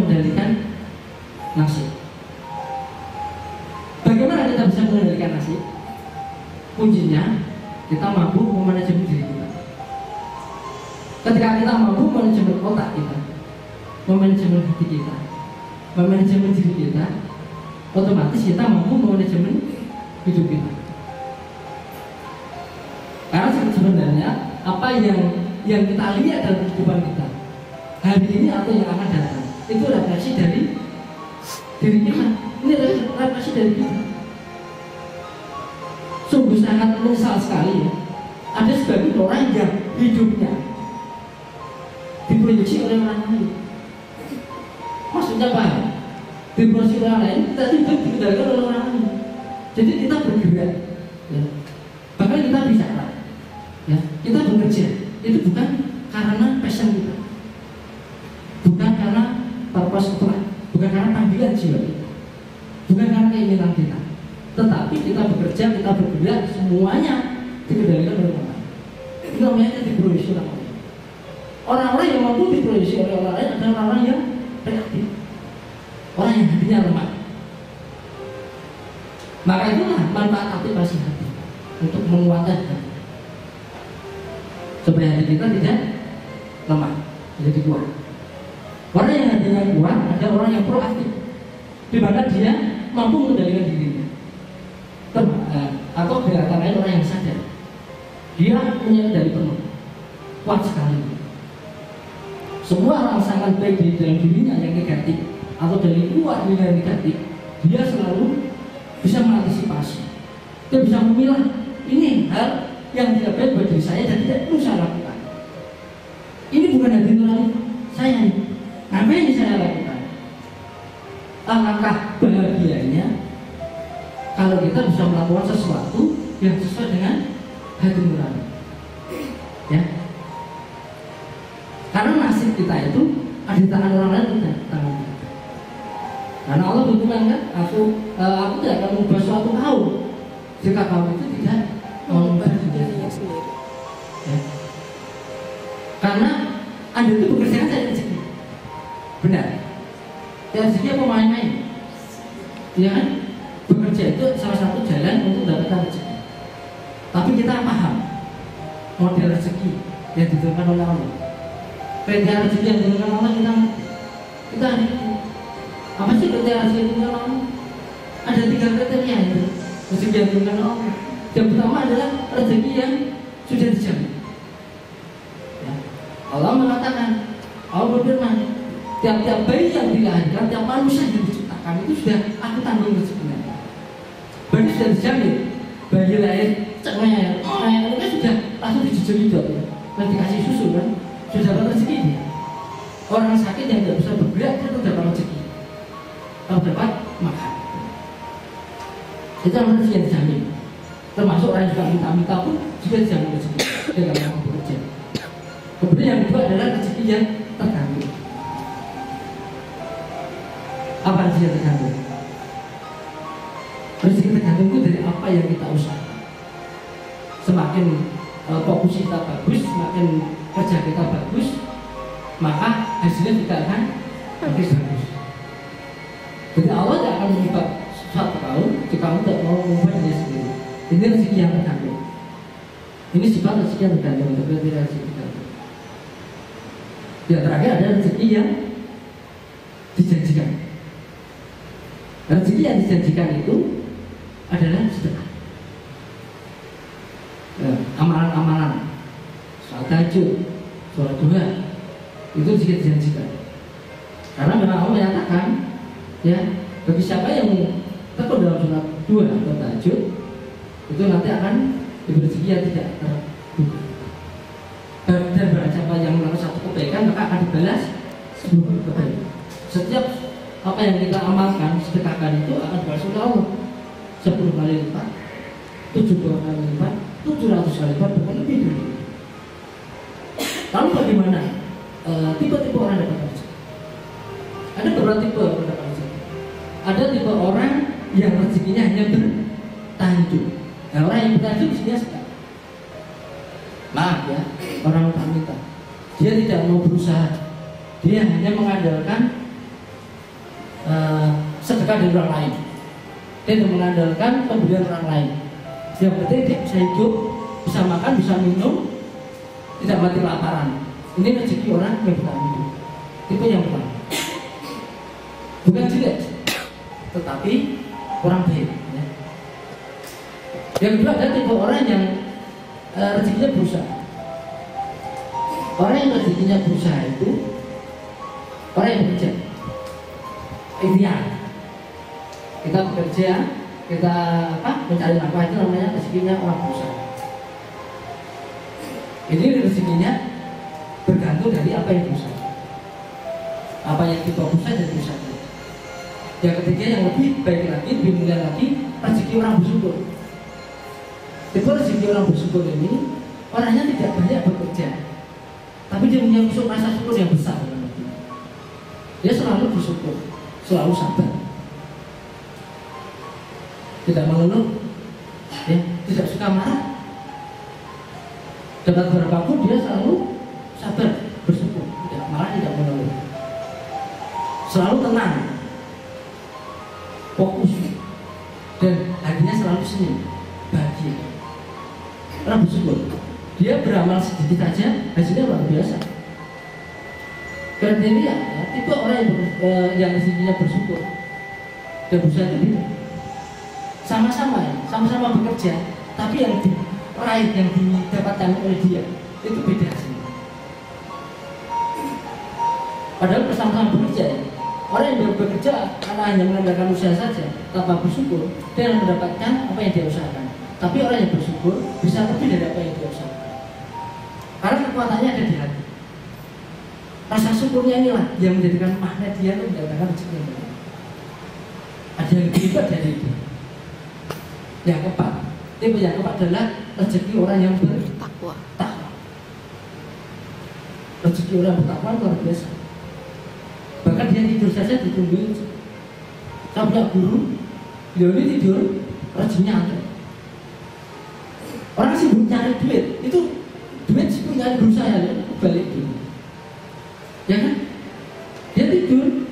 mengendalikan nasib. Bagaimana kita bisa mengendalikan nasib? Kuncinya kita mampu memanajemen diri kita. Ketika kita mampu manajemen otak kita, memanajemen hati kita, memanajemen diri kita, otomatis kita mampu memanajemen hidup kita. Karena sebenarnya apa yang kita lihat dalam kehidupan kita hari ini atau yang akan datang itu refleksi dari diri kita. Ini refleksi dari kita. Sungguh sangat menyesal sekali ya. Ada sebagian orang yang hidupnya diproyeksi oleh orang lain. Maksudnya apa? Diproyeksi oleh orang lain, kita hidup dikendalikan oleh orang lain. Jadi kita bergerak, ya. Bahkan kita bicara, ya. Kita bekerja. Itu bukan karena passion kita, bukan karena purpose kita, bukan karena panggilan jiwa kita, bukan karena keinginan kita. Tetapi kita bekerja, kita bergerak, semuanya dikendalikan oleh orang lain. Itu namanya diproyeksi oleh orang lain. Orang-orang yang mampu diproyeksi oleh orang lain adalah orang yang reaktif, orang yang hatinya lemah. Maka itulah manfaat aktivasi hati untuk menguatkan hati, supaya hati kita tidak lemah, jadi kuat. Orang yang hatinya kuat adalah orang yang proaktif, di mana dia mampu mengendalikan dirinya. Atau dengan kata lain orang yang sadar, dia punya kendali penuh, kuat sekali. Semua rangsangan baik di dalam dirinya yang negatif atau dari luar dirinya yang negatif, dia selalu bisa mengantisipasi. Dia bisa memilah ini hal yang tidak baik buat diri saya dan tidak perlu saya lakukan. Ini bukan hati nurani saya nih. Ngapain ini saya lakukan? Alangkah bahagianya kalau kita bisa melakukan sesuatu yang sesuai dengan hati nurani, ya. Karena nasib kita itu ada di tangan orang lain, bukan tangan kita. Karena Allah berfirman kan, aku tidak akan mengubah suatu kaum jika kaum itu tidak mengubah dirinya sendiri. Ya. Karena Anda itu bekerja kan cari rezeki, benar? Ya, rezeki apa main-main? Ya kan? Bekerja itu salah satu jalan untuk mendapatkan rezeki. Tapi kita paham model rezeki yang ditentukan oleh Allah. Perintah rezeki yang ditentukan Allah kita apa sih kriteria rezeki yang ditentukan Allah? Ada 3 kriteria itu rezeki yang ditentukan Allah. Yang pertama adalah rezeki yang sudah dijamin. Ya. Allah mengatakan, Allah berfirman, tiap-tiap bayi yang dilahirkan, tiap manusia yang diciptakan itu sudah aku tanggung rezekinya. Berarti sudah dijamin. Bayi lahir cengeng, itu kan sudah langsung dijejeli dok, dan dikasih susu kan, sudah dapat rezeki dia. Orang sakit yang tidak bisa bergerak itu dapat rezeki, kalau dapat makan. Itu adalah rezeki yang dijamin. Termasuk orang yang juga minta-minta pun juga dijamin rezeki. Dia tidak mau bekerja. Kemudian yang kedua adalah rezeki yang tergantung. Apa rezeki yang tergantung? Rezeki tergantung itu dari apa yang kita usahakan. Semakin fokus kita bagus, semakin kerja kita bagus, maka hasilnya juga akan bagus. Jadi Allah tidak akan mengubah suatu kaum jika kamu tidak mau mengubah diri sendiri. Ini rezeki yang tergantung. Ini sifat rezeki yang tergantung, untuk kriteria rezeki tergantung. Yang terakhir ada rezeki yang dijanjikan. Rezeki yang dijanjikan itu adalah sedekah, amalan-amalan, sholat tahajud, sholat duha, itu juga dijanjikan. Karena memang Allah menyatakan, ya, bagi siapa yang tekun dalam sholat duha atau tahajud, itu nanti akan diberi rezeki yang tidak terduga. Dan barang siapa yang melakukan satu kebaikan, maka akan dibalas 10 kebaikan. Setiap apa yang kita amalkan, sedekahkan itu akan dibalas oleh Allah 10 kali lipat, 70 kali lipat, 700 kali lipat, bukan lebih dari itu. Lalu bagaimana tipe-tipe orang dapat rezeki? Ada beberapa tipe orang dapat rezeki. Ada tipe orang yang rezekinya hanya bertanjung. Nah, orang yang bertanjung di sini sedang, maaf ya, orang minta, dia tidak mau berusaha, dia hanya mengandalkan berkah dari orang lain. Dia tidak mengandalkan pemberian orang lain. Yang penting dia bisa hidup, bisa makan, bisa minum, tidak mati kelaparan. Ini rezeki orang yang bertahan hidup. Tipe yang pertama. Bukan jelek, tetapi orang baik. Ya. Yang kedua ada tipe orang yang rezekinya berusaha. Orang yang rezekinya berusaha itu orang yang bekerja. Ideal. Kita bekerja, kita mencari nafkah, itu namanya rezekinya orang berusaha. Ini rezekinya bergantung dari apa yang berusaha. Apa yang kita berusaha dan berusaha. Yang ketiga yang lebih baik lagi, lebih mulia lagi, rezeki orang bersyukur. Itu rezeki orang bersyukur ini orangnya tidak banyak bekerja, tapi dia punya rasa syukur yang besar. Dia selalu bersyukur, selalu sabar, tidak mengeluh, ya, tidak suka marah. Dapat berapapun dia selalu sabar, bersyukur, tidak marah, tidak mengeluh, selalu tenang, fokus, dan hatinya selalu senyum, bahagia. Orang bersyukur, dia beramal sedikit saja, hasilnya luar biasa. Karena dia itu orang yang rezekinya bersyukur dan berusaha itu sama-sama ya, sama-sama bekerja, tapi yang diraih, yang didapatkan oleh dia itu beda hasilnya. Padahal bersama-sama bekerja ya. Orang yang bekerja karena hanya mengandalkan usaha saja tanpa bersyukur, dia akan mendapatkan apa yang dia usahakan. Tapi orang yang bersyukur bisa lebih dari apa yang dia usahakan. Karena kekuatannya ada di hati. Rasa syukurnya inilah yang menjadikan magnet dia untuk mendapatkan rezeki yang baik. Ada yang lebih hebat dari itu. Yang keempat, tipe yang keempat adalah rezeki orang yang bertakwa. Rezeki orang bertakwa luar biasa. Bahkan dia tidur saja ditungguin. Saya punya guru, dia ini tidur, rezekinya ada. Orang sibuk nyari duit, itu duit sibuk nyari guru saya, balik dulu. Ya kan? Dia tidur,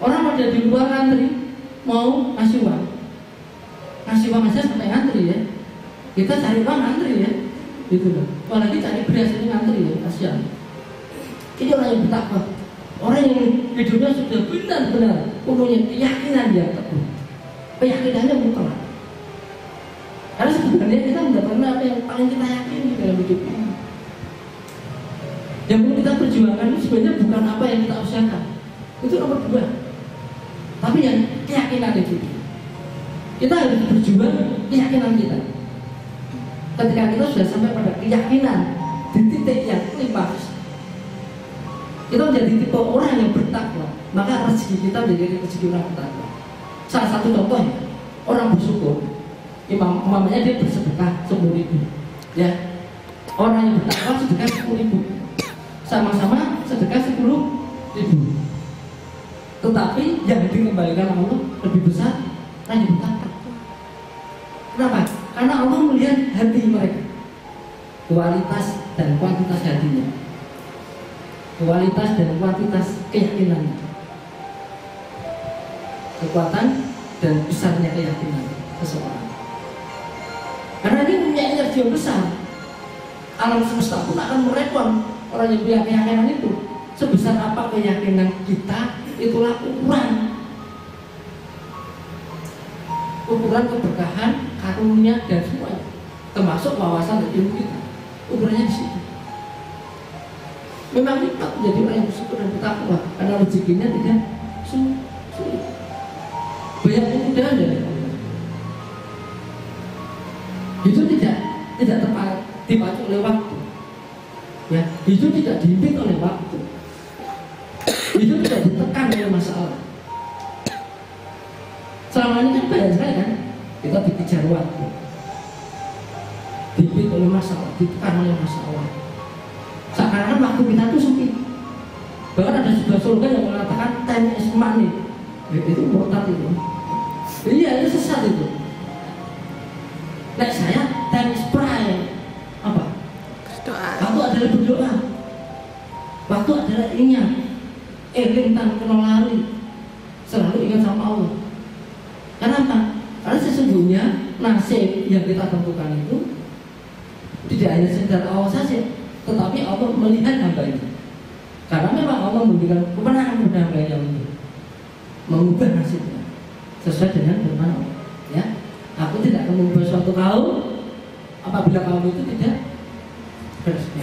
orang pada di luar ngantri, mau ngasih uang. Ngasih uang aja sampai ngantri ya. Kita cari uang ngantri ya. Gitu loh. Apalagi cari beras ini ngantri ya, kasihan. Ini orang yang bertakwa. Orang yang hidupnya sudah benar-benar punya keyakinan yang teguh. Keyakinannya mutlak. Karena sebenarnya kita mendapatkan apa yang paling kita yakini dalam hidup ini. Yang perlu kita perjuangkan itu sebenarnya bukan apa yang kita usahakan. Itu nomor 2. Tapi yang keyakinan itu. Kita harus berjuang keyakinan kita. Ketika kita sudah sampai pada keyakinan di titik yang klimaks, kita menjadi tipe orang yang bertakwa, maka rezeki kita menjadi rezeki orang bertakwa. Salah satu contohnya, orang bersyukur, imamnya dia bersedekah 10.000, ya. Orang yang bertakwa sedekah 10.000, sama-sama sedekah 10.000. Tetapi yang dikembalikan Allah lebih besar orang yang bertakwa. Kenapa? Karena Allah melihat hati mereka, kualitas dan kuantitas hatinya, kualitas dan kuantitas keyakinannya, kekuatan dan besarnya keyakinan seseorang. Karena ini punya energi yang besar. Alam semesta pun akan merespon orang yang punya keyakinan itu. Sebesar apa keyakinan kita, itulah ukuran keberkahan, karunia dan semuanya, termasuk wawasan dan ilmu kita. Ukurannya di situ. Memang nikmat menjadi orang yang bersyukur dan bertakwa karena rezekinya tidak sulit. Banyak kemudahan dari Allah. Itu tidak dipacu oleh waktu. Ya, itu tidak dihimpit oleh waktu. Itu tidak ditekan oleh masalah. Selama ini kan banyak sekali kan kita dikejar waktu, dihimpit oleh masalah, ditekan oleh masalah. Sekarang waktu kita itu sempit. Bahkan ada sebuah slogan yang mengatakan time is money. Itu murtad itu. Iya, itu sesat itu. Nah saya time is pride. Apa? Waktu adalah berdoa. Waktu adalah ingat. Tentang kenal lari. Selalu ingat sama Allah. nasib yang kita tentukan itu tidak hanya sekedar Allah saja, tetapi Allah melihat hamba itu. Karena memang Allah memberikan kemenangan kepada hamba yang itu mengubah nasibnya sesuai dengan firman Allah. Ya, aku tidak akan mengubah suatu kaum apabila kaum itu tidak bersekutu.